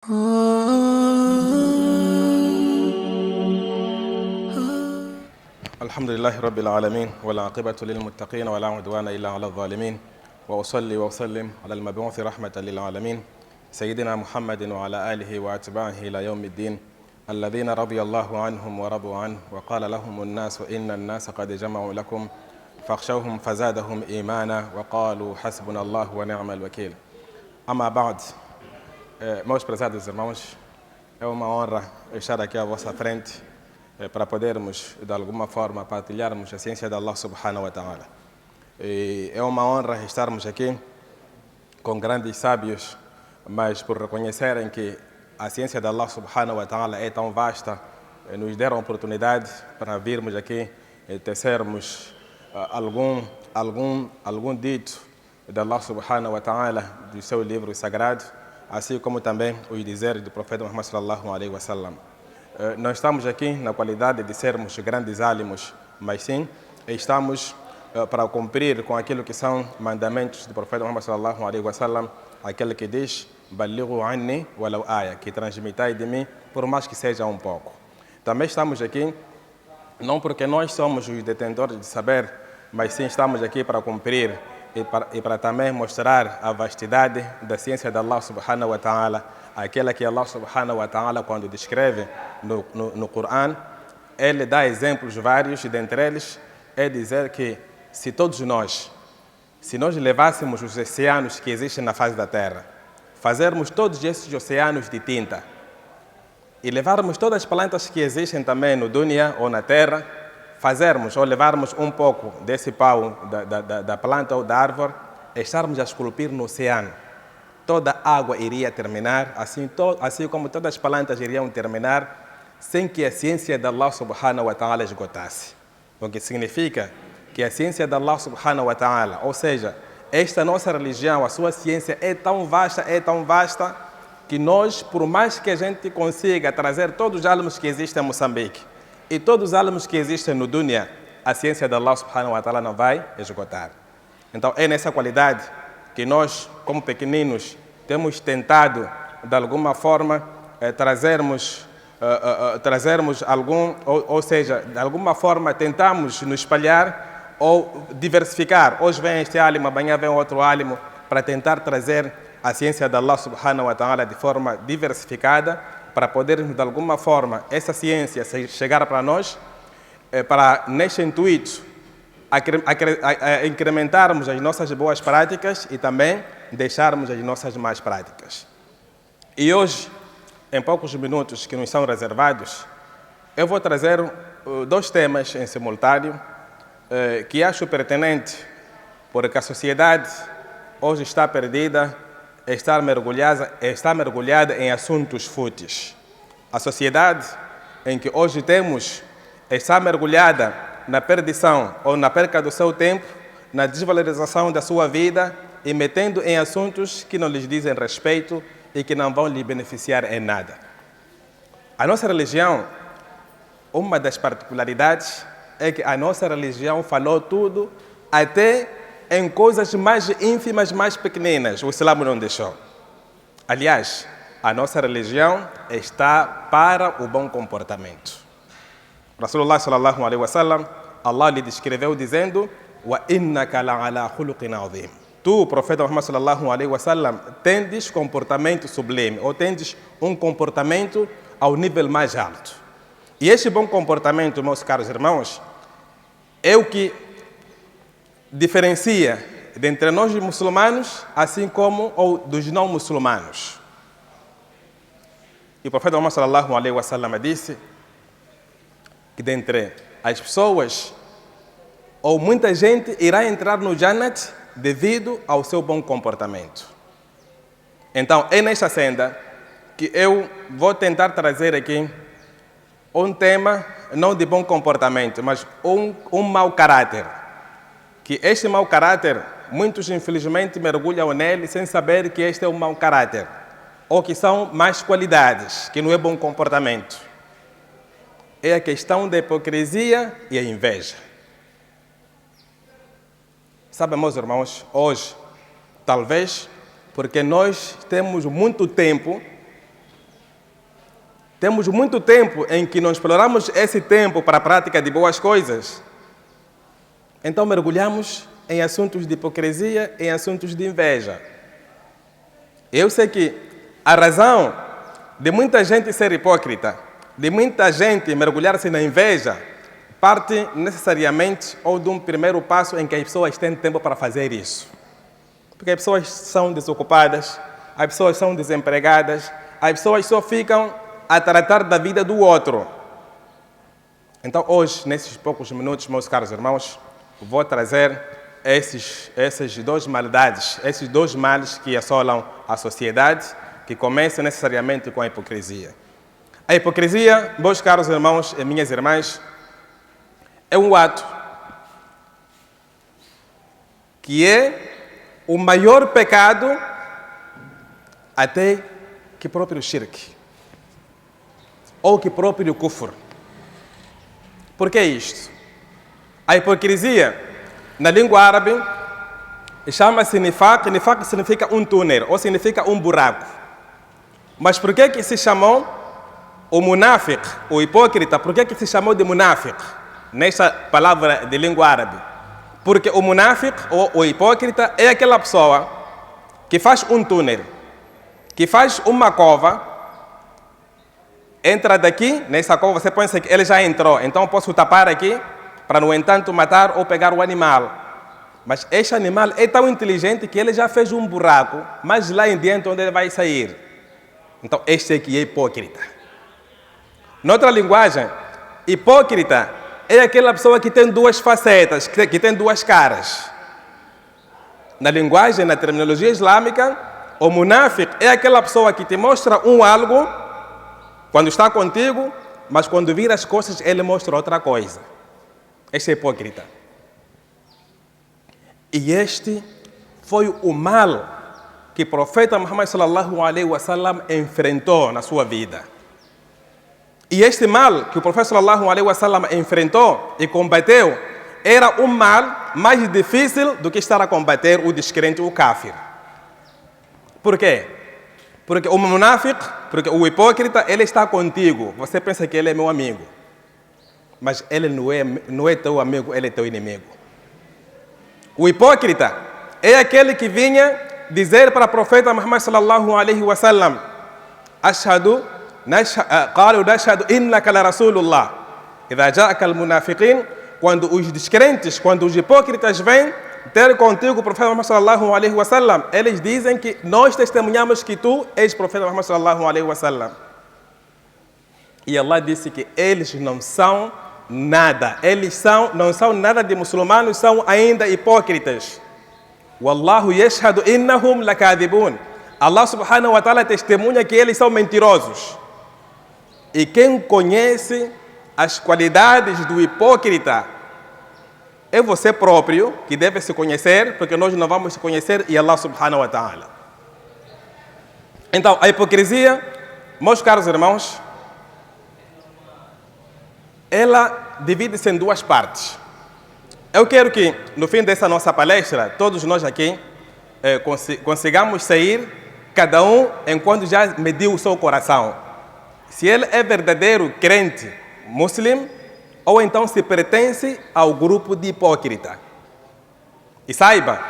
الحمد لله رب العالمين والعاقبة للمتقين ولا عدوان إلا على الظالمين وأصلي وأسلم على المبعوث رحمة للعالمين سيدنا محمد وعلى آله وأتباعه إلى يوم الدين الذين رضي الله عنهم ورضوا عنه وقال لهم الناس إن الناس قد جمعوا لكم فاخشوهم فزادهم إيمانا وقالوا حسبنا الله ونعم الوكيل. أما بعد, meus prezados irmãos, é uma honra estar aqui à vossa frente para podermos, de alguma forma, partilharmos a ciência de Allah subhanahu wa ta'ala. É uma honra estarmos aqui com grandes sábios, mas por reconhecerem que a ciência de Allah subhanahu wa ta'ala é tão vasta, nos deram a oportunidade para virmos aqui e tecermos algum dito de Allah subhanahu wa ta'ala do seu livro sagrado, assim como também os dizeres do profeta Muhammad sallallahu alaihi wasallam. Não estamos aqui na qualidade de sermos grandes álimos, mas sim estamos para cumprir com aquilo que são mandamentos do profeta Muhammad sallallahu alaihi wasallam, aquele que diz: "Balighu anni walau aya", que transmitai de mim, por mais que seja um pouco. Também estamos aqui não porque nós somos os detentores de saber, mas sim estamos aqui para cumprir e para também mostrar a vastidade da ciência de Allah subhanahu wa ta'ala, aquela que Allah subhanahu wa ta'ala, quando descreve no Coran, ele dá exemplos vários, e dentre eles é dizer que se nós levássemos os oceanos que existem na face da Terra, fazermos todos esses oceanos de tinta e levarmos todas as plantas que existem também no Dunya ou na Terra, fazermos ou levarmos um pouco desse pau da planta ou da árvore, estarmos a esculpir no oceano, toda a água iria terminar, assim como todas as plantas iriam terminar, sem que a ciência de Allah subhanahu wa ta'ala esgotasse. O que significa que a ciência de Allah subhanahu wa ta'ala, ou seja, esta nossa religião, a sua ciência é tão vasta, que nós, por mais que a gente consiga trazer todos os álamos que existem em Moçambique e todos os álamos que existem no Dunya, a ciência de Allah subhanahu wa ta'ala não vai esgotar. Então é nessa qualidade que nós, como pequeninos, temos tentado, de alguma forma, trazermos algum, ou seja, de alguma forma tentamos nos espalhar ou diversificar. Hoje vem este álimo, amanhã vem outro álimo, para tentar trazer a ciência de Allah subhanahu wa ta'ala de forma diversificada, para podermos, de alguma forma, essa ciência chegar para nós, para, neste intuito, incrementarmos as nossas boas práticas e também deixarmos as nossas más práticas. E hoje, em poucos minutos que nos são reservados, eu vou trazer dois temas em simultâneo que acho pertinente, porque a sociedade hoje está perdida, está mergulhada em assuntos fúteis. A sociedade em que hoje temos está mergulhada na perdição ou na perca do seu tempo, na desvalorização da sua vida e metendo em assuntos que não lhes dizem respeito e que não vão lhe beneficiar em nada. A nossa religião, uma das particularidades é que a nossa religião falou tudo, até em coisas mais ínfimas, mais pequeninas, o Islã não deixou. Aliás, a nossa religião está para o bom comportamento. Rasulullah sallallahu alaihi wasallam, Allah lhe descreveu dizendo: "Wa innaka la'ala khuluqin 'azim". Tu, profeta Muhammad sallallahu alaihi wasallam, tendes comportamento sublime, ou tendes um comportamento ao nível mais alto. E este bom comportamento, meus caros irmãos, é o que diferencia entre nós muçulmanos, assim como ou dos não muçulmanos. E o profeta Muhammad sallallahu alaihi wasallam disse que dentre as pessoas, ou muita gente irá entrar no Jannat devido ao seu bom comportamento. Então, é nesta senda que eu vou tentar trazer aqui um tema não de bom comportamento, mas um mau caráter. Que este mau caráter, muitos infelizmente mergulham nele sem saber que este é um mau caráter, ou que são más qualidades, que não é bom comportamento. É a questão da hipocrisia e a inveja. Sabe, meus irmãos, hoje, talvez porque nós temos muito tempo Temos muito tempo em que não exploramos esse tempo para a prática de boas coisas. Então mergulhamos em assuntos de hipocrisia, em assuntos de inveja. Eu sei que a razão de muita gente ser hipócrita, de muita gente mergulhar-se na inveja, parte necessariamente ou de um primeiro passo em que as pessoas têm tempo para fazer isso. Porque as pessoas são desocupadas, as pessoas são desempregadas, as pessoas só ficam a tratar da vida do outro. Então hoje, nesses poucos minutos, meus caros irmãos, vou trazer essas duas maldades, esses dois males que assolam a sociedade, que começam necessariamente com a hipocrisia. A hipocrisia, meus caros irmãos e minhas irmãs, é um ato que é o maior pecado até que próprio shirk, ou que próprio kufr. Por que isto? A hipocrisia, na língua árabe, chama-se nifaq. Nifaq significa um túnel, ou significa um buraco. Mas por que se chamou o munafiq, o hipócrita? Por que se chamou de munafiq, nesta palavra de língua árabe? Porque o munafiq, ou o hipócrita, é aquela pessoa que faz um túnel, que faz uma cova, entra daqui, nessa cova você pensa que ele já entrou, então posso tapar aqui, para, no entanto, matar ou pegar o animal. Mas este animal é tão inteligente que ele já fez um buraco, mas lá em diante onde ele vai sair. Então, este aqui é hipócrita. Noutra linguagem, hipócrita é aquela pessoa que tem duas facetas, que tem duas caras. Na linguagem, na terminologia islâmica, o munafiq é aquela pessoa que te mostra um algo quando está contigo, mas quando vira as costas, ele mostra outra coisa. Este é hipócrita. E este foi o mal que o profeta Muhammad sallallahu alaihi wasallam enfrentou na sua vida. E este mal que o profeta sallallahu alaihi wasallam enfrentou e combateu era um mal mais difícil do que estar a combater o descrente, o kafir. Por quê? Porque o munafiq, porque o hipócrita, ele está contigo. Você pensa que ele é meu amigo. Mas ele não é teu amigo, ele é teu inimigo. O hipócrita é aquele que vinha dizer para o profeta Muhammad sallallahu alaihi wasallam: قالوا نشهد إنك لرسول الله إذا جاءك المنافقين. Quando os descrentes, quando os hipócritas vêm ter contigo o profeta Muhammad sallallahu alaihi wasallam, eles dizem que nós testemunhamos que tu és o profeta Muhammad sallallahu alaihi wasallam. E Allah disse que eles não são nada, não são nada de muçulmanos, são ainda hipócritas. Wallahu yashhadu innahum lakadibun. Allah subhanahu wa ta'ala testemunha que eles são mentirosos. E quem conhece as qualidades do hipócrita é você próprio, que deve se conhecer, porque nós não vamos se conhecer, e Allah subhanahu wa ta'ala. Então, a hipocrisia, meus caros irmãos, ela divide-se em duas partes. Eu quero que, no fim dessa nossa palestra, todos nós aqui consigamos sair, cada um enquanto já mediu o seu coração. Se ele é verdadeiro crente, muçulmano, ou então se pertence ao grupo de hipócrita. E saiba,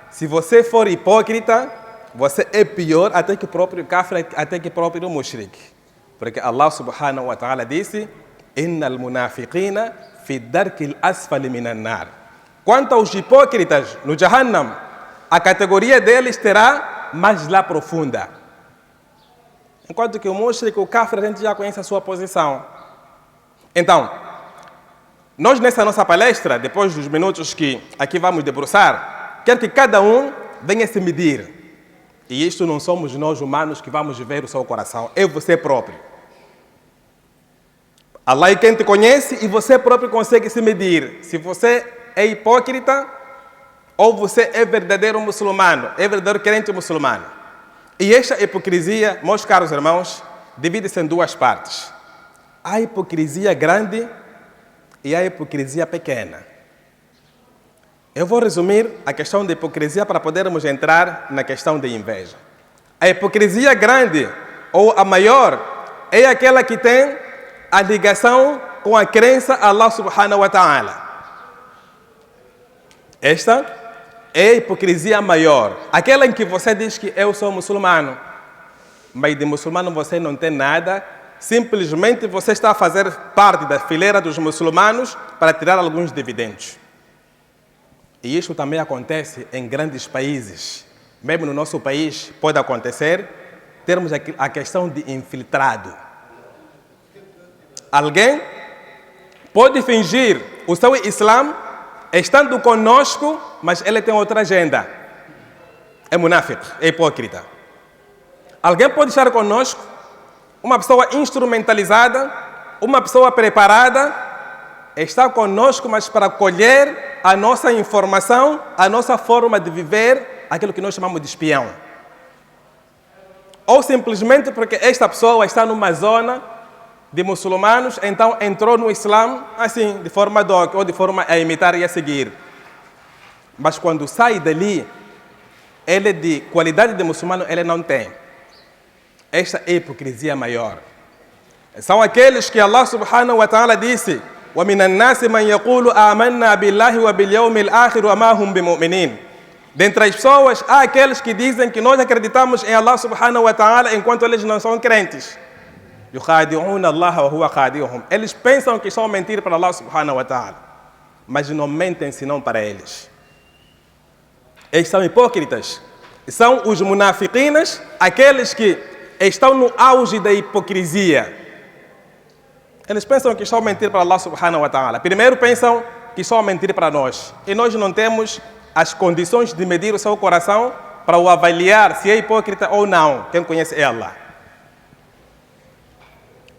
se você for hipócrita, você é pior até que o próprio kafir, até que o próprio mushrik. Porque Allah subhanahu wa ta'ala disse: Innal munafiqina fi darkil asfali minan nar. Quanto aos hipócritas no Jahannam, a categoria deles terá mais lá profunda. Enquanto que o mushrik, o kafir, a gente já conhece a sua posição. Então, nós nessa nossa palestra, depois dos minutos que aqui vamos debruçar, quero que cada um venha se medir. E isto não somos nós humanos que vamos ver o seu coração, é você próprio. Allah é quem te conhece e você próprio consegue se medir. Se você é hipócrita ou você é verdadeiro muçulmano, é verdadeiro crente muçulmano. E esta hipocrisia, meus caros irmãos, divide-se em duas partes. A hipocrisia grande e a hipocrisia pequena. Eu vou resumir a questão da hipocrisia para podermos entrar na questão da inveja. A hipocrisia grande, ou a maior, é aquela que tem a ligação com a crença a Allah subhanahu wa ta'ala. Esta é a hipocrisia maior. Aquela em que você diz que eu sou muçulmano, mas de muçulmano você não tem nada, simplesmente você está a fazer parte da fileira dos muçulmanos para tirar alguns dividendos. E isso também acontece em grandes países. Mesmo no nosso país pode acontecer, termos a questão de infiltrado. Alguém pode fingir o seu Islã estando conosco, mas ele tem outra agenda. É munáfico, é hipócrita. Alguém pode estar conosco, uma pessoa instrumentalizada, uma pessoa preparada, está conosco, mas para colher a nossa informação, a nossa forma de viver, aquilo que nós chamamos de espião. Ou simplesmente porque esta pessoa está numa zona de muçulmanos, então entrou no Islã, assim, de forma ad hoc, ou de forma a imitar e a seguir. Mas quando sai dali, ele de qualidade de muçulmano, ele não tem. Esta é a hipocrisia maior. São aqueles que Allah subhanahu wa ta'ala disse: وَمِنَ النَّاسِ مَنْ يَقُولُ آمَنَّا بِاللَّهِ وَبِالْيَوْمِ الْآخِرِ وَمَا هُمْ بِمُؤْمِنِينَ. Dentre as pessoas, há aqueles que dizem que nós acreditamos em Allah subhanahu wa ta'ala enquanto eles não são crentes. يُخَادِعُونَ اللَّهَ وَهُوَ خَادِعُهُمْ. Eles pensam que estão a mentir para Allah subhanahu wa ta'ala, mas não mentem senão para eles. Eles são hipócritas. São os munafiqinas, aqueles que estão no auge da hipocrisia. Eles pensam que estão a mentir para Allah subhanahu wa ta'ala. Primeiro pensam que estão a mentir para nós. E nós não temos as condições de medir o seu coração para o avaliar se é hipócrita ou não. Quem conhece é Allah.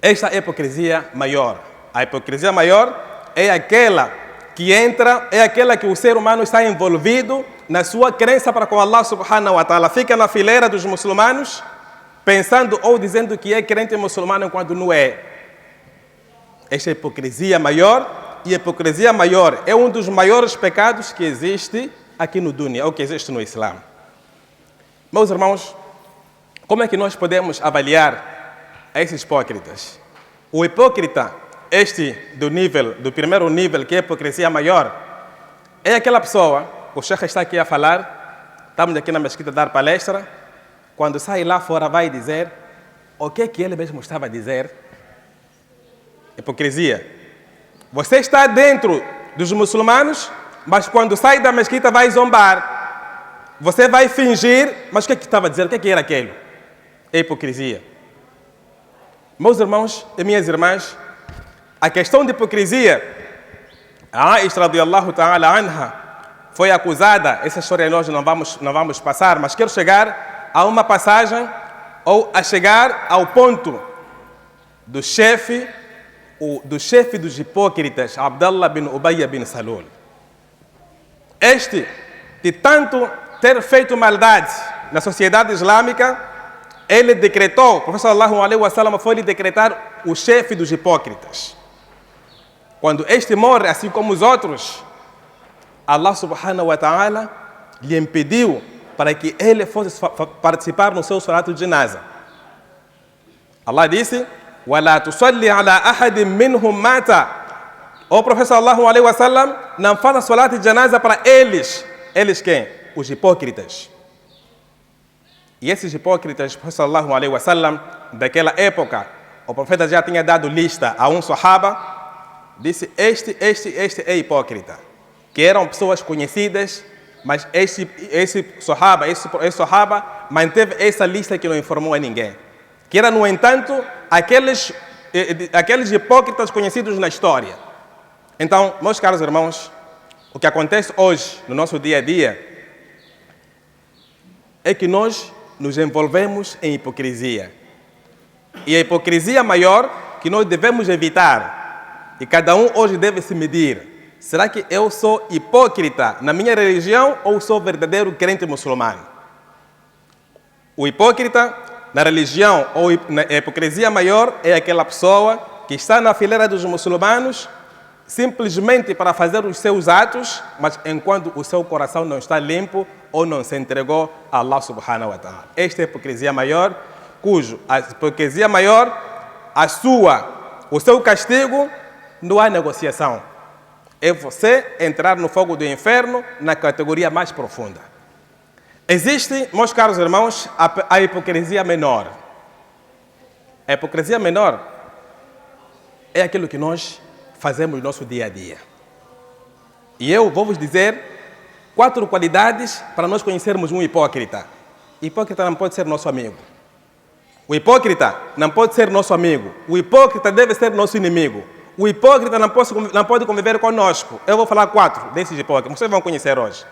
Esta é a hipocrisia maior. A hipocrisia maior é aquela que entra, é aquela que o ser humano está envolvido na sua crença para com Allah subhanahu wa ta'ala. Fica na fileira dos muçulmanos, pensando ou dizendo que é crente muçulmano enquanto não é. Esta é a hipocrisia maior, e a hipocrisia maior é um dos maiores pecados que existe aqui no dunya, ou que existe no Islã. Meus irmãos, como é que nós podemos avaliar esses hipócritas? O hipócrita, este do primeiro nível, que é a hipocrisia maior, é aquela pessoa, o Sheikh está aqui a falar, estamos aqui na mesquita a dar palestra, quando sai lá fora vai dizer o que é que ele mesmo estava a dizer. Hipocrisia. Você está dentro dos muçulmanos, mas quando sai da mesquita vai zombar. Você vai fingir, mas o que é que estava a dizer? O que é que era aquilo? É hipocrisia. Meus irmãos e minhas irmãs, a questão de hipocrisia, a Aisha radiyallahu ta'ala anha foi acusada, essa história nós não vamos passar, mas quero chegar a uma passagem, ou a chegar ao ponto do chefe dos hipócritas, Abdullah bin Ubayy bin Salul. Este, de tanto ter feito maldade na sociedade islâmica, ele decretou, o professor sallallahu alaihi wasallam foi lhe decretar o chefe dos hipócritas. Quando este morre, assim como os outros, Allah subhanahu wa ta'ala lhe impediu para que ele fosse participar no seu salat de janaza. Allah disse: وَلَا تُصَلِّ عَلَىٰ أَحَدٍ مِّنْهُمْ مَاتَ. O professor sallallahu alaihi wasallam não faz a salat de janaza para eles. Eles quem? Os hipócritas. E esses hipócritas, o professor sallallahu alaihi wasallam, daquela época, o profeta já tinha dado lista a um sahaba, disse: este é hipócrita. Que eram pessoas conhecidas, mas esse sahaba manteve essa lista que não informou a ninguém. Que era, no entanto, aqueles hipócritas conhecidos na história. Então, meus caros irmãos, o que acontece hoje no nosso dia a dia é que nós nos envolvemos em hipocrisia. E a hipocrisia maior que nós devemos evitar, e cada um hoje deve se medir: será que eu sou hipócrita na minha religião ou sou verdadeiro crente muçulmano? O hipócrita na religião, ou na hipocrisia maior, é aquela pessoa que está na fileira dos muçulmanos simplesmente para fazer os seus atos, mas enquanto o seu coração não está limpo ou não se entregou a Allah subhanahu wa ta'ala. Esta é a hipocrisia maior, a hipocrisia maior o seu castigo, não há negociação. É você entrar no fogo do inferno na categoria mais profunda. Existe, meus caros irmãos, a hipocrisia menor. A hipocrisia menor é aquilo que nós fazemos no nosso dia a dia. E eu vou vos dizer 4 qualidades para nós conhecermos um hipócrita. Hipócrita não pode ser nosso amigo. O hipócrita não pode ser nosso amigo. O hipócrita deve ser nosso inimigo. O hipócrita não pode conviver conosco. Eu vou falar 4 desses hipócritas. Vocês vão conhecer hoje.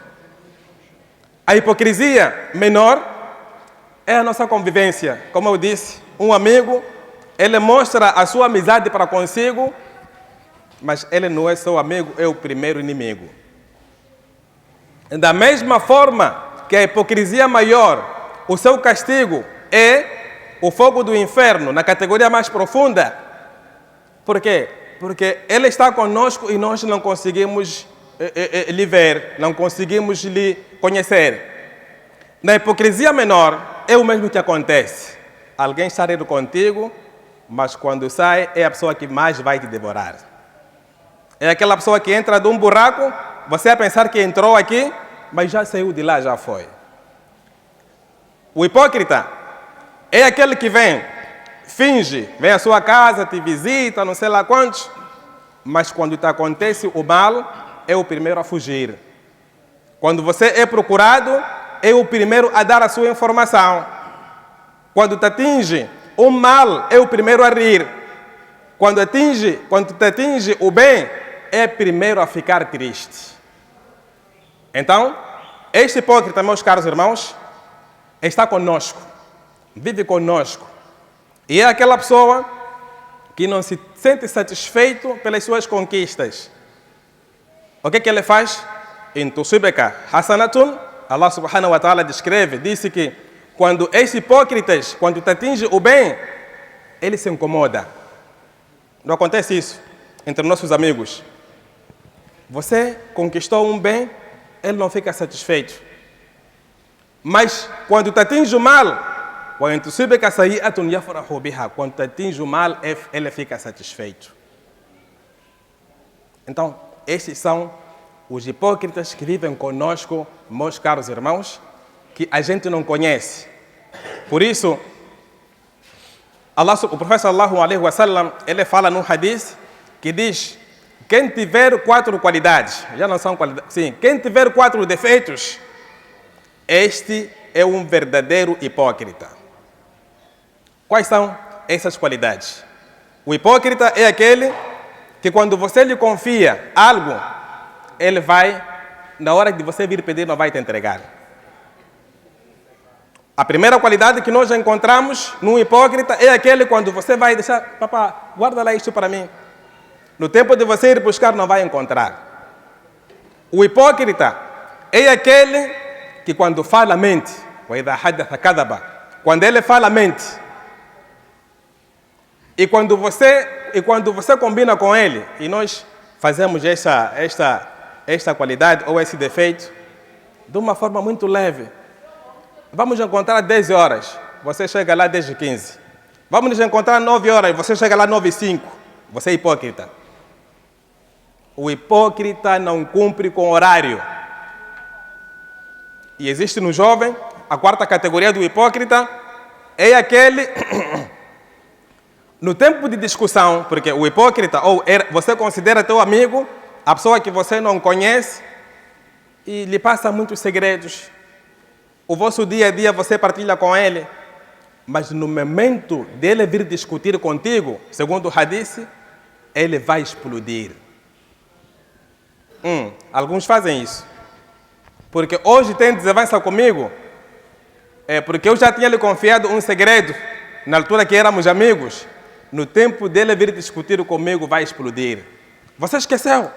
A hipocrisia menor é a nossa convivência. Como eu disse, um amigo, ele mostra a sua amizade para consigo, mas ele não é seu amigo, é o primeiro inimigo. Da mesma forma que a hipocrisia maior, o seu castigo é o fogo do inferno, na categoria mais profunda. Por quê? Porque ele está conosco e nós não conseguimos lhe ver, não conseguimos lhe conhecer. Na hipocrisia menor, é o mesmo que acontece. Alguém está indo contigo, mas quando sai, é a pessoa que mais vai te devorar. É aquela pessoa que entra de um buraco, você vai pensar que entrou aqui, mas já saiu de lá, já foi. O hipócrita é aquele que vem, finge, vem à sua casa, te visita, não sei lá quantos, mas quando te acontece o mal, é o primeiro a fugir. Quando você é procurado, é o primeiro a dar a sua informação. Quando te atinge o mal, é o primeiro a rir. Quando te atinge o bem, é primeiro a ficar triste. Então, este hipócrita, meus caros irmãos, está conosco, vive conosco. E é aquela pessoa que não se sente satisfeito pelas suas conquistas. O que ele faz? Em Tusibeka Hasanatun, Allah subhanahu wa ta'ala disse que quando esses hipócritas, quando te atinge o bem, ele se incomoda. Não acontece isso entre nossos amigos. Você conquistou um bem, ele não fica satisfeito. Mas quando te atinge o mal, quando te atinge o mal, ele fica satisfeito. Então, estes são os hipócritas que vivem conosco, meus caros irmãos, que a gente não conhece. Por isso, o profeta sallallahu alaihi wasallam, ele fala no hadith que diz: quem tiver 4 qualidades, já não são qualidades, sim, quem tiver 4 defeitos, este é um verdadeiro hipócrita. Quais são essas qualidades? O hipócrita é aquele que quando você lhe confia algo, ele vai, na hora de você vir pedir, não vai te entregar. A primeira qualidade que nós já encontramos no hipócrita é aquele quando você vai deixar, papá, guarda lá isto para mim. No tempo de você ir buscar, não vai encontrar. O hipócrita é aquele que quando fala mente, quando ele fala mente, e quando você combina com ele, e nós fazemos esta qualidade ou esse defeito de uma forma muito leve. Vamos encontrar 10 horas, você chega lá 10h15. Vamos nos encontrar 9 horas, você chega lá 9h05. Você é hipócrita. O hipócrita não cumpre com horário. E existe no jovem, a 4ª categoria do hipócrita é aquele no tempo de discussão, porque o hipócrita, você considera teu amigo, a pessoa que você não conhece, e lhe passa muitos segredos. O vosso dia a dia você partilha com ele, mas no momento dele vir discutir contigo, segundo o hadith, ele vai explodir. Alguns fazem isso. Porque hoje tem desavença comigo, porque eu já tinha lhe confiado um segredo, na altura que éramos amigos. No tempo dele vir discutir comigo, vai explodir. Você esqueceu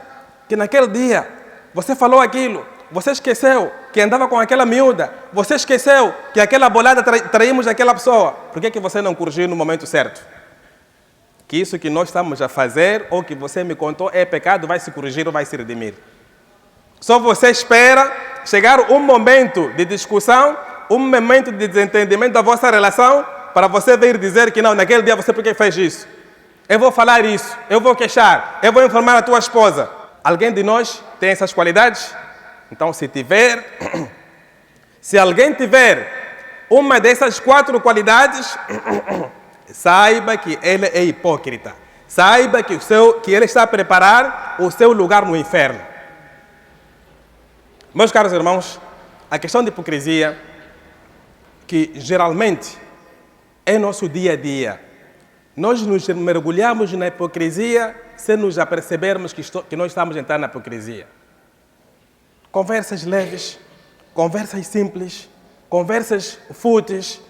que naquele dia você falou aquilo. Você esqueceu que andava com aquela miúda. Você esqueceu que aquela bolada traímos daquela pessoa. Por que você não corrigiu no momento certo? Que isso que nós estamos a fazer, ou que você me contou, é pecado, vai se corrigir ou vai se redimir. Só você espera chegar um momento de discussão, um momento de desentendimento da vossa relação, para você vir dizer que não, naquele dia você por que fez isso? eu vou falar isso, eu vou queixar, eu vou informar a tua esposa. Alguém de nós tem essas qualidades? Então, se alguém tiver uma dessas 4 qualidades, saiba que ele é hipócrita. Saiba que ele está a preparar o seu lugar no inferno. Meus caros irmãos, a questão de hipocrisia, que geralmente é nosso dia a dia, nós nos mergulhamos na hipocrisia sem nos apercebermos que nós estamos entrando na hipocrisia. Conversas leves, conversas simples, conversas fúteis.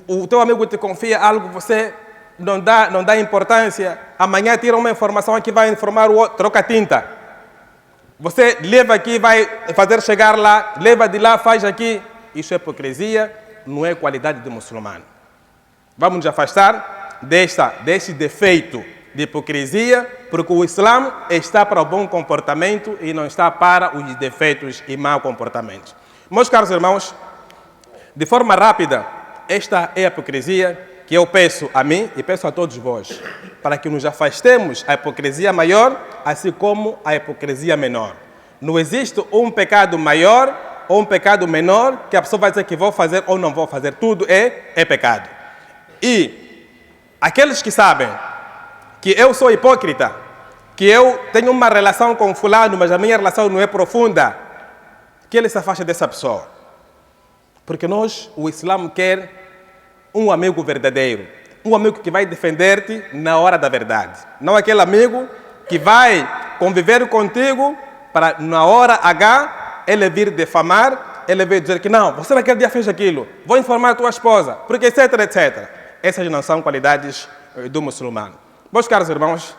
O teu amigo te confia algo, você não dá importância. Amanhã tira uma informação aqui, vai informar o outro, troca tinta. Você leva aqui, vai fazer chegar lá, leva de lá, faz aqui. Isso é hipocrisia, não é qualidade de muçulmano. Vamos nos afastar deste defeito de hipocrisia, porque o Islã está para o bom comportamento e não está para os defeitos e mau comportamentos. Meus caros irmãos, de forma rápida, esta é a hipocrisia que eu peço a mim e peço a todos vós, para que nos afastemos a hipocrisia maior, assim como a hipocrisia menor. Não existe um pecado maior ou um pecado menor que a pessoa vai dizer que vou fazer ou não vou fazer. Tudo é pecado. E aqueles que sabem que eu sou hipócrita, que eu tenho uma relação com fulano, mas a minha relação não é profunda, que ele se afaste dessa pessoa. Porque o Islã quer um amigo verdadeiro, um amigo que vai defender-te na hora da verdade. Não aquele amigo que vai conviver contigo para, na hora H, ele vir defamar, ele vir dizer que não, você naquele dia fez aquilo, vou informar a tua esposa, porque etc, etc. Essas não são qualidades do muçulmano. Meus caros irmãos,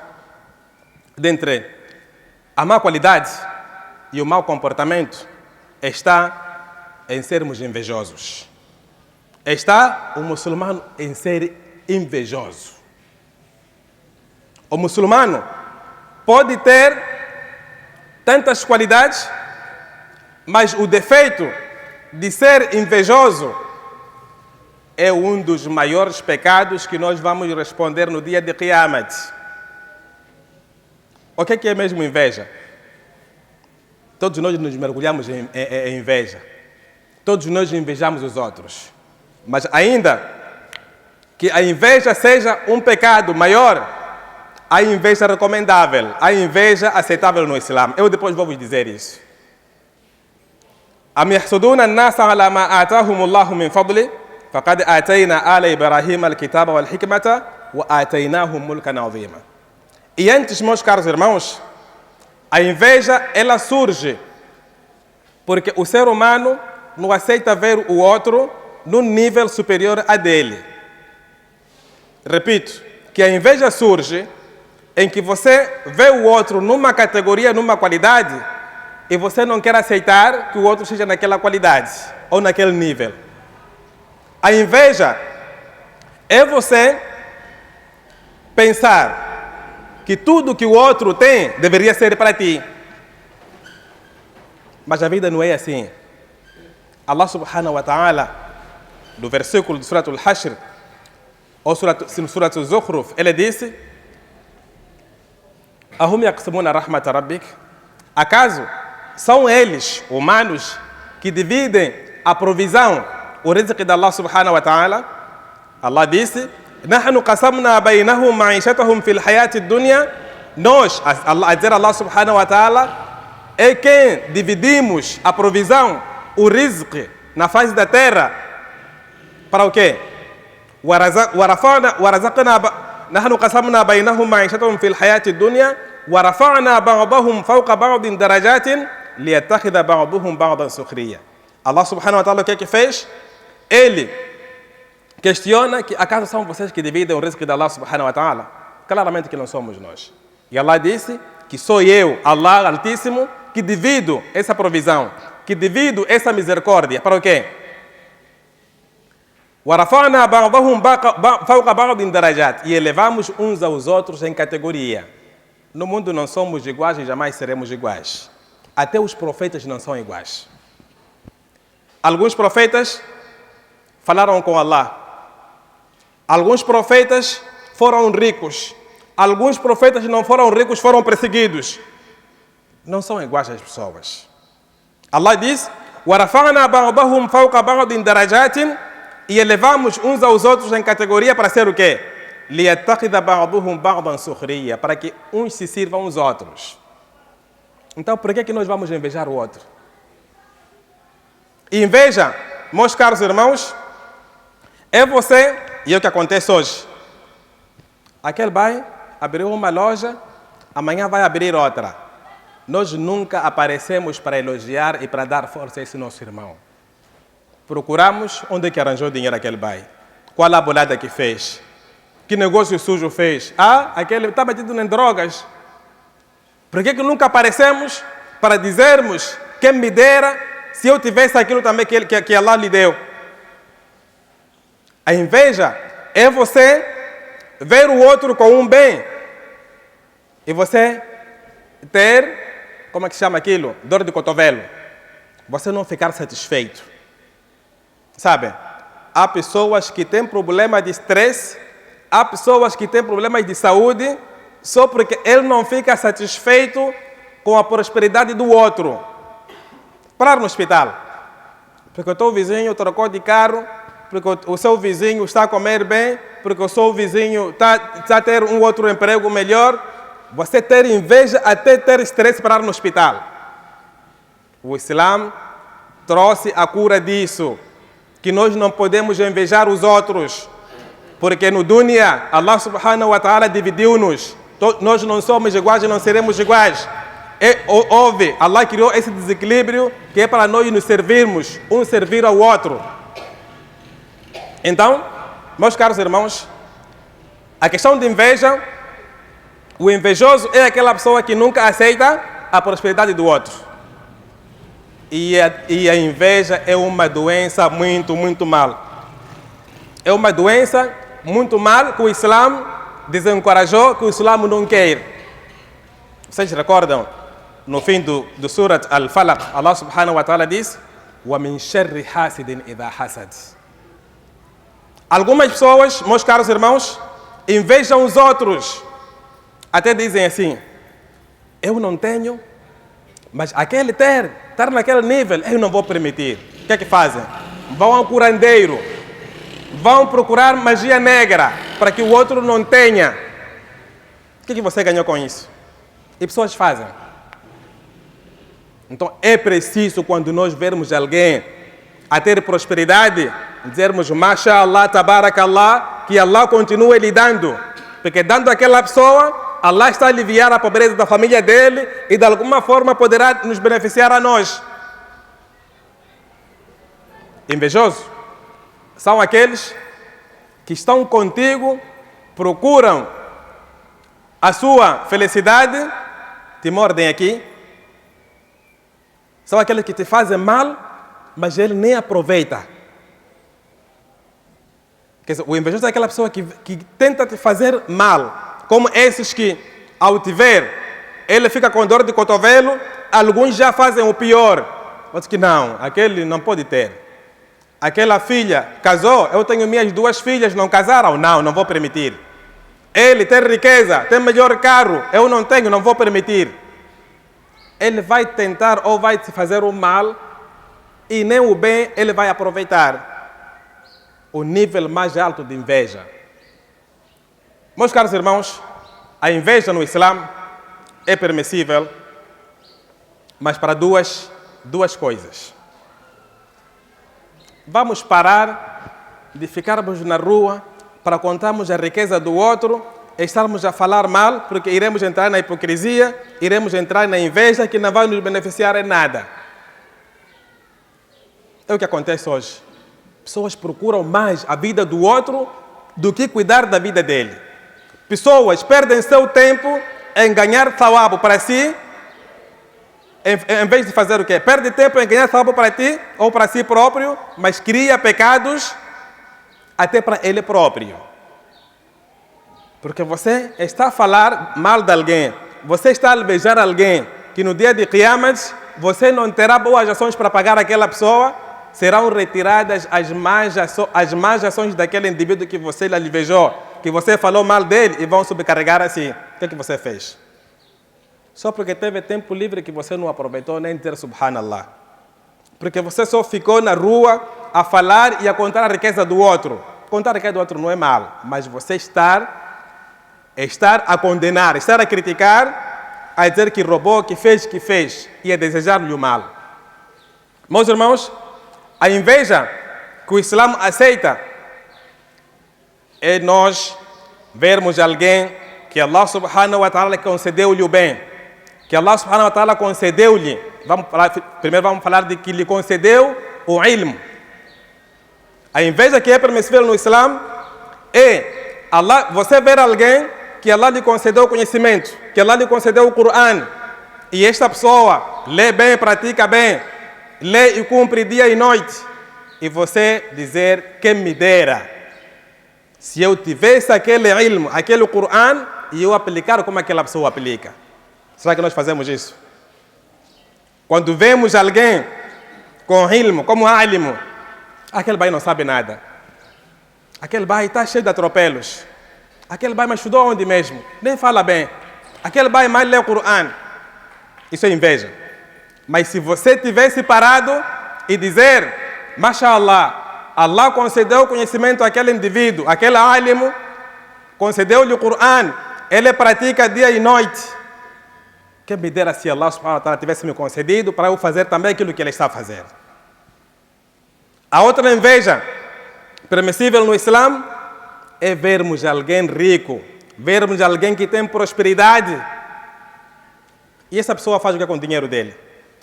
dentre a má qualidade e o mau comportamento está em sermos invejosos. Está o muçulmano em ser invejoso. O muçulmano pode ter tantas qualidades, mas o defeito de ser invejoso é um dos maiores pecados que nós vamos responder no dia de Qiyamat. O que é mesmo inveja? Todos nós nos mergulhamos em inveja. Todos nós invejamos os outros. Mas ainda que a inveja seja um pecado maior, a inveja recomendável, a inveja aceitável no Islã. Eu depois vou vos dizer isso. Am yahsuduna an-nasa ala ma atahum Allahu min fadli faqad atayna ala Ibrahim al-kitaba wal-hikmata wa ataynahum mulkan azima. E antes, meus caros irmãos, a inveja ela surge porque o ser humano não aceita ver o outro num nível superior a dele. Repito, que a inveja surge em que você vê o outro numa categoria, numa qualidade, e você não quer aceitar que o outro seja naquela qualidade ou naquele nível. A inveja é você pensar que tudo que o outro tem deveria ser para ti. Mas a vida não é assim. Allah subhanahu wa ta'ala, no versículo de Surat al-Hashr, ou Surat al-Zukhruf, ele disse: Ahum yaqsimuna rahmata rabbik? Acaso são eles, humanos, que dividem a provisão, o rizq de Allah subhanahu wa ta'ala? Allah disse: Nahnu qasamna bainahum ma'ishatahum fil hayati dunya. Nós, a dizer Allah subhanahu wa ta'ala, é quem dividimos a provisão, o rizq na face da terra. Para o quê? نحن قسمنا بينهم معيشتهم في الحياة الدنيا ورفعنا بعضهم فوق بعض درجات ليتخذ بعضهم بعضا سخريا. Allah subhanahu wa ta'ala o que fez? Ele questiona que acaso são vocês que dividem o risco de Allah subhanahu wa ta'ala? Claramente que não somos nós. E Allah disse que sou eu, Allah Altíssimo, que divido essa provisão, que divido essa misericórdia. Para o quê? E elevamos uns aos outros em categoria. No mundo não somos iguais e jamais seremos iguais. Até os profetas não são iguais. Alguns profetas falaram com Allah. Alguns profetas foram ricos. Alguns profetas não foram ricos, foram perseguidos. Não são iguais as pessoas. Allah diz: وَرَفَعْنَا بَعْضَهُمْ فَوْقَ بَعْضٍ دَرَجَاتٍ, e elevamos uns aos outros em categoria para ser o quê? لِيَتَّخِذَ بَعْضُهُمْ بَعْضًا سُخْرِيًّا, para que uns se sirvam aos outros. Então, por que nós vamos invejar o outro? Inveja, meus caros irmãos, é você, e é o que acontece hoje. Aquele vai abrir uma loja, amanhã vai abrir outra. Nós nunca aparecemos para elogiar e para dar força a esse nosso irmão. Procuramos onde é que arranjou dinheiro aquele bai. Qual a bolada que fez? Que negócio sujo fez? Aquele está metido em drogas. Por que nunca aparecemos para dizermos: quem me dera se eu tivesse aquilo também que Allah lhe deu? A inveja é você ver o outro com um bem e você ter, como é que chama aquilo? Dor de cotovelo. Você não ficar satisfeito. Sabe? Há pessoas que têm problema de estresse, há pessoas que têm problemas de saúde, só porque ele não fica satisfeito com a prosperidade do outro. Parar no hospital. Porque o teu vizinho trocou de carro, porque o seu vizinho está a comer bem, porque o seu vizinho está a ter um outro emprego melhor. Você ter inveja até ter estresse para ir no hospital. O Islã trouxe a cura disso, que nós não podemos invejar os outros, porque no dunya, Allah subhanahu wa ta'ala dividiu-nos. Nós não somos iguais e não seremos iguais. Allah criou esse desequilíbrio que é para nós nos servirmos, um servir ao outro. Então, meus caros irmãos, a questão de inveja, o invejoso é aquela pessoa que nunca aceita a prosperidade do outro. E a inveja é uma doença muito, muito mal. É uma doença muito mal que o Islã desencorajou, que o Islã não quer. Vocês recordam, no fim do Surat Al-Falaq, Allah subhanahu wa ta'ala diz: وَمِنْ شَرِّ حَاسِدٍ إِذَا حَسَدٍ. Algumas pessoas, meus caros irmãos, invejam os outros. Até dizem assim: eu não tenho, mas aquele estar naquele nível, eu não vou permitir. O que é que fazem? Vão ao curandeiro, vão procurar magia negra para que o outro não tenha. O que você ganhou com isso? E pessoas fazem. Então é preciso, quando nós vermos alguém a ter prosperidade, dizermos: Mashallah, Tabarakallah, que Allah continue lhe dando. Porque dando àquela pessoa, Allah está a aliviar a pobreza da família dele e de alguma forma poderá nos beneficiar a nós. Invejosos são aqueles que estão contigo, procuram a sua felicidade, te mordem aqui. São aqueles que te fazem mal, mas ele nem aproveita. Quer dizer, o invejoso é aquela pessoa que tenta te fazer mal. Como esses que, ao te ver, ele fica com dor de cotovelo, alguns já fazem o pior. Outros que não, aquele não pode ter. Aquela filha casou, eu tenho minhas 2 filhas, não casaram? Não, não vou permitir. Ele tem riqueza, tem melhor carro, eu não tenho, não vou permitir. Ele vai tentar ou vai te fazer o mal e nem o bem ele vai aproveitar. O nível mais alto de inveja. Meus caros irmãos, a inveja no Islã é permissível, mas para duas coisas. Vamos parar de ficarmos na rua para contarmos a riqueza do outro e estarmos a falar mal, porque iremos entrar na hipocrisia, iremos entrar na inveja que não vai nos beneficiar em nada. É o que acontece hoje. Pessoas procuram mais a vida do outro do que cuidar da vida dele. Pessoas perdem seu tempo em ganhar thawab para si, em vez de fazer o quê? Perde tempo em ganhar thawab para ti ou para si próprio, mas cria pecados até para ele próprio. Porque você está a falar mal de alguém, você está a alvejar alguém, que no dia de Qiyamah você não terá boas ações para pagar aquela pessoa, serão retiradas as más ações daquele indivíduo que você lhe alvejou, que você falou mal dele e vão sobrecarregar assim. O que é que você fez? Só porque teve tempo livre que você não aproveitou nem dizer Subhanallah. Porque você só ficou na rua a falar e a contar a riqueza do outro. Contar a riqueza do outro não é mal, mas você estar a condenar, estar a criticar, a dizer que roubou, que fez, e a desejar-lhe o mal. Meus irmãos, a inveja que o Islã aceita é nós vermos alguém que Allah subhanahu wa ta'ala concedeu-lhe o bem, que Allah subhanahu wa ta'ala concedeu-lhe, primeiro vamos falar de que lhe concedeu o ilm. A inveja que é permissível no Islã é você ver alguém que Allah lhe concedeu o conhecimento, que Allah lhe concedeu o Coran, e esta pessoa lê bem, pratica bem, lê e cumpre dia e noite, e você dizer, quem me dera se eu tivesse aquele ilm, aquele Coran, e eu aplicar como aquela pessoa aplica. Será que nós fazemos isso? Quando vemos alguém com ilm, como alim, aquele bai não sabe nada. Aquele bai está cheio de atropelos. Aquele bai mas estudou onde mesmo? Nem fala bem. Aquele bai mais lê o Coran. Isso é inveja. Mas se você tivesse parado e dizer, Mashallah, Allah concedeu conhecimento àquele indivíduo, aquele alim, concedeu-lhe o Coran, ele pratica dia e noite. Quem me dera se Allah subhanahu wa ta'ala tivesse me concedido para eu fazer também aquilo que ele está a fazer. A outra inveja permissível no Islã é vermos alguém rico, vermos alguém que tem prosperidade. E essa pessoa faz o que é com o dinheiro dele?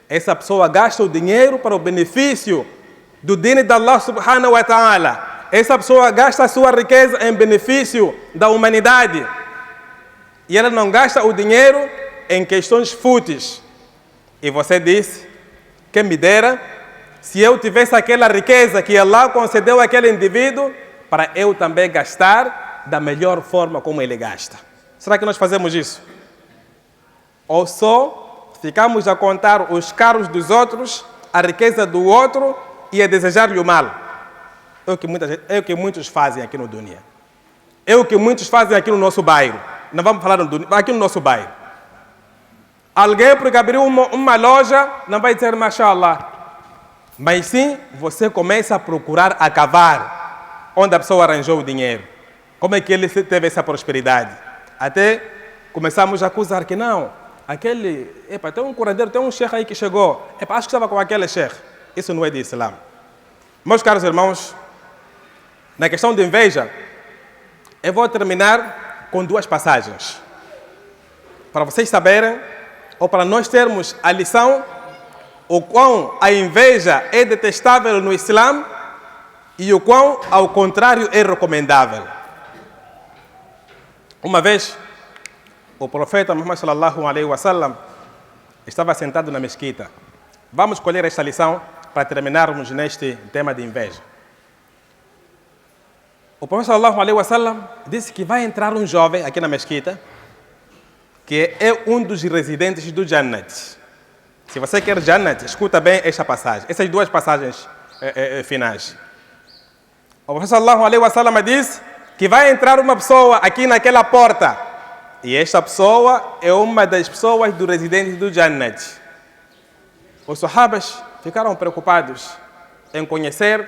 Essa pessoa gasta o dinheiro para o benefício do deen de Allah subhanahu wa ta'ala. Essa pessoa gasta a sua riqueza em benefício da humanidade. E ela não gasta o dinheiro em questões fúteis. E você disse, quem me dera se eu tivesse aquela riqueza que Allah concedeu àquele indivíduo para eu também gastar da melhor forma como ele gasta. Será que nós fazemos isso? Ou só ficamos a contar os carros dos outros, a riqueza do outro e a desejar-lhe o mal? É o que muitos fazem aqui no Dunia. É o que muitos fazem aqui no nosso bairro. Não vamos falar no Dunia, aqui no nosso bairro. Alguém porque abriu uma loja não vai dizer Mashallah. Mas sim, você começa a procurar a cavar onde a pessoa arranjou o dinheiro. Como é que ele teve essa prosperidade? Até começamos a acusar que não, tem um curandeiro, tem um sheikh aí que chegou. Acho que estava com aquele sheikh. Isso não é de Islã. Meus caros irmãos, na questão de inveja, eu vou terminar com duas passagens. Para vocês saberem, ou para nós termos a lição, o quão a inveja é detestável no Islã e o quão, ao contrário, é recomendável. Uma vez, o profeta Muhammad sallallahu alaihi wasallam estava sentado na mesquita. Vamos escolher esta lição para terminarmos neste tema de inveja. O profeta sallallahu alaihi wasallam disse que vai entrar um jovem aqui na mesquita que é um dos residentes do Jannat. Se você quer Jannat, escuta bem esta passagem, essas duas passagens finais. O profeta sallallahu alaihi wasallam diz que vai entrar uma pessoa aqui naquela porta. E esta pessoa é uma das pessoas dos residentes do Jannat. Os sahabas ficaram preocupados em conhecer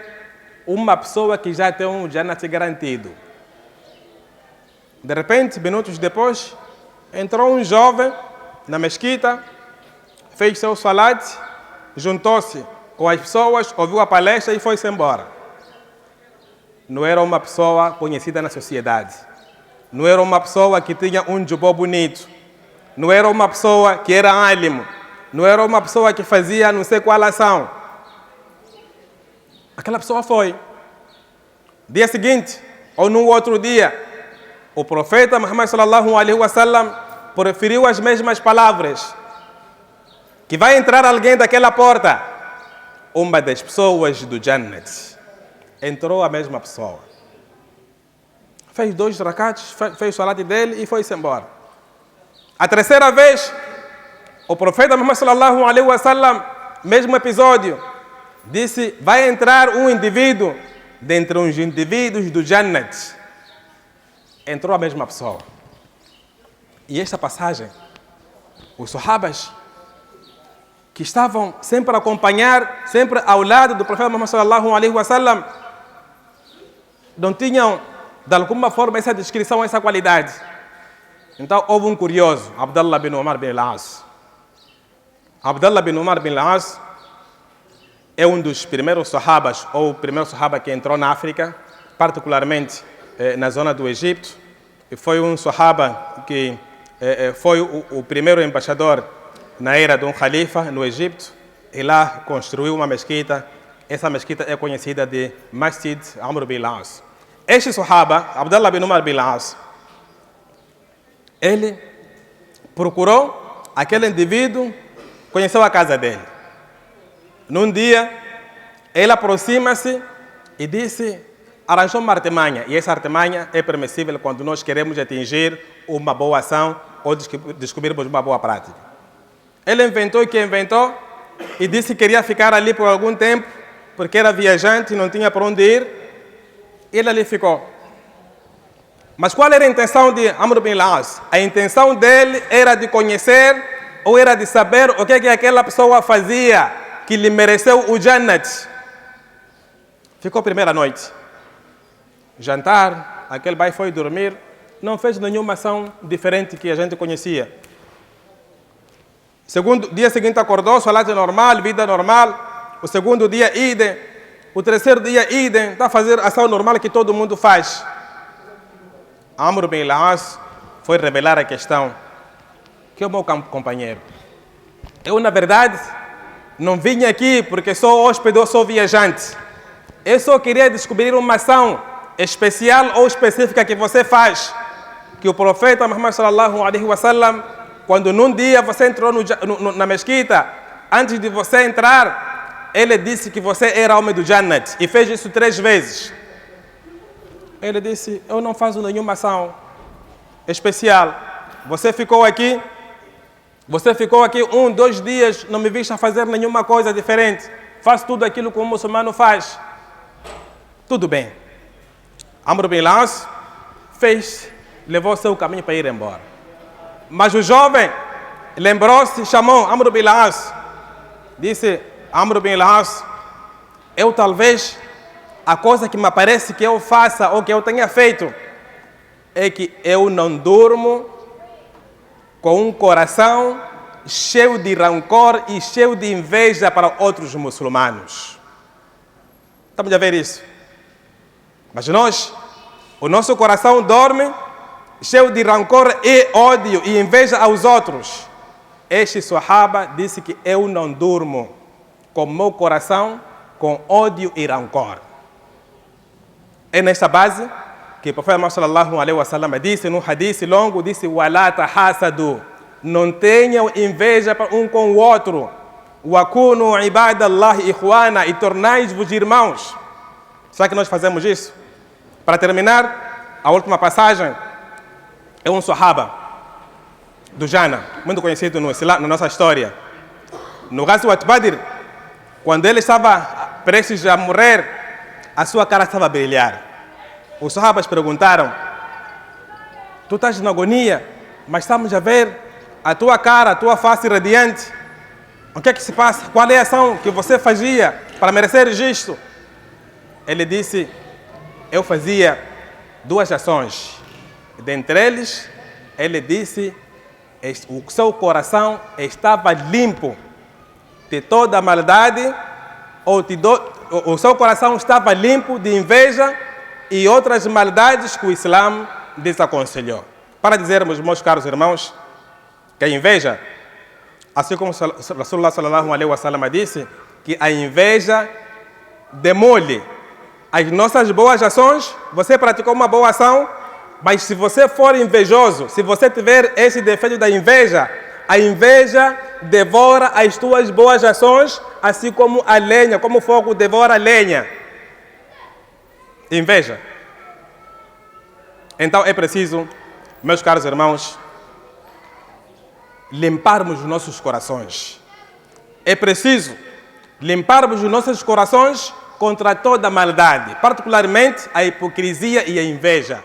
uma pessoa que já tem um Jannat garantido. De repente, minutos depois, entrou um jovem na mesquita, fez seu salat, juntou-se com as pessoas, ouviu a palestra e foi-se embora. Não era uma pessoa conhecida na sociedade. Não era uma pessoa que tinha um jubó bonito. Não era uma pessoa que era alim. Não era uma pessoa que fazia não sei qual ação. Aquela pessoa foi. Dia seguinte, ou no outro dia, o profeta Muhammad sallallahu alaihi wasallam proferiu as mesmas palavras. Que vai entrar alguém daquela porta. Uma das pessoas do Jannat. Entrou a mesma pessoa. Fez 2 rakats, fez o salat dele e foi-se embora. A terceira vez, o profeta Muhammad sallallahu alaihi wasallam, mesmo episódio, disse, vai entrar um indivíduo dentre os indivíduos do Jannat. entrou a mesma pessoa. E esta passagem, os sahabas que estavam sempre a acompanhar, sempre ao lado do profeta Muhammad sallallahu alaihi wasallam, não tinham, de alguma forma, essa descrição, essa qualidade. Então, houve um curioso, Abdullah bin Umar bin al-As. Abdullah bin Umar bin al-As é um dos primeiros sahabas, ou o primeiro sahaba que entrou na África, particularmente na zona do Egito. E foi um sahaba que foi o primeiro embaixador na era de um califa no Egito. E lá construiu uma mesquita. Essa mesquita é conhecida de Masjid Amr bin al-As. Este sahaba, Abdullah bin Umar bin al-As, ele procurou aquele indivíduo, conheceu a casa dele. Num dia, ele aproxima-se e disse, arranjou uma artimanha. E essa artimanha é permissível quando nós queremos atingir uma boa ação ou descobrirmos uma boa prática. Ele inventou o que inventou e disse que queria ficar ali por algum tempo, porque era viajante e não tinha para onde ir. Ele ali ficou. Mas qual era a intenção de Amr bin al-As? A intenção dele era de conhecer ou era de saber o que aquela pessoa fazia que lhe mereceu o Jannat. Ficou a primeira noite. Jantar, aquele pai foi dormir, não fez nenhuma ação diferente que a gente conhecia. Dia seguinte acordou, salat normal, vida normal. O segundo dia, idem. O terceiro dia, idem. Está a fazer a ação normal que todo mundo faz. Amr bin al-As foi revelar a questão. Que é o meu companheiro. Eu, na verdade, não vim aqui porque sou hóspede ou sou viajante. Eu só queria descobrir uma ação especial ou específica que você faz. Que o profeta Muhammad sallallahu alaihi wasallam, quando num dia você entrou na mesquita, antes de você entrar, ele disse que você era homem do Jannat e fez isso 3 vezes. Ele disse, eu não faço nenhuma ação especial. Você ficou aqui 1, 2 dias, não me viste a fazer nenhuma coisa diferente. Faço tudo aquilo que um muçulmano faz. Tudo bem. Amr bin al-As levou o seu caminho para ir embora. Mas o jovem lembrou-se, chamou Amr bin al-As. Disse, Amr bin al-As, eu talvez, a coisa que me parece que eu faça ou que eu tenha feito, é que eu não durmo com um coração cheio de rancor e cheio de inveja para outros muçulmanos. Estamos a ver isso? Mas o nosso coração dorme cheio de rancor e ódio e inveja aos outros. Este sahaba disse que eu não durmo com meu coração com ódio e rancor. É nesta base que o profeta Muhammad sallallahu alaihi wasallam disse num hadith longo, disse, wala tahasadu, não tenham inveja um com o outro, wakunu ibadallahi ikhwana, e tornai-vos irmãos. Será que nós fazemos isso? Para terminar, a última passagem é um sahaba do Jana, muito conhecido na nossa história. No Ghazwat Badr, quando ele estava prestes a morrer, a sua cara estava a brilhar. Os sahabas perguntaram, tu estás na agonia, mas estamos a ver a tua cara, a tua face radiante. O que é que se passa? Qual é a ação que você fazia para merecer isto? Ele disse, eu fazia 2 ações. Dentre eles, ele disse, o seu coração estava limpo de toda a maldade, o seu coração estava limpo de inveja e outras maldades que o Islã desaconselhou. Para dizermos, meus caros irmãos, que a inveja, assim como Rasulullah sallallahu alaihi wasallam disse, que a inveja demole as nossas boas ações. Você praticou uma boa ação, mas se você for invejoso, se você tiver esse defeito da inveja, a inveja devora as tuas boas ações, assim como a lenha, como o fogo devora a lenha. Inveja. Então é preciso, meus caros irmãos, limparmos os nossos corações. É preciso limparmos os nossos corações contra toda a maldade, particularmente a hipocrisia e a inveja.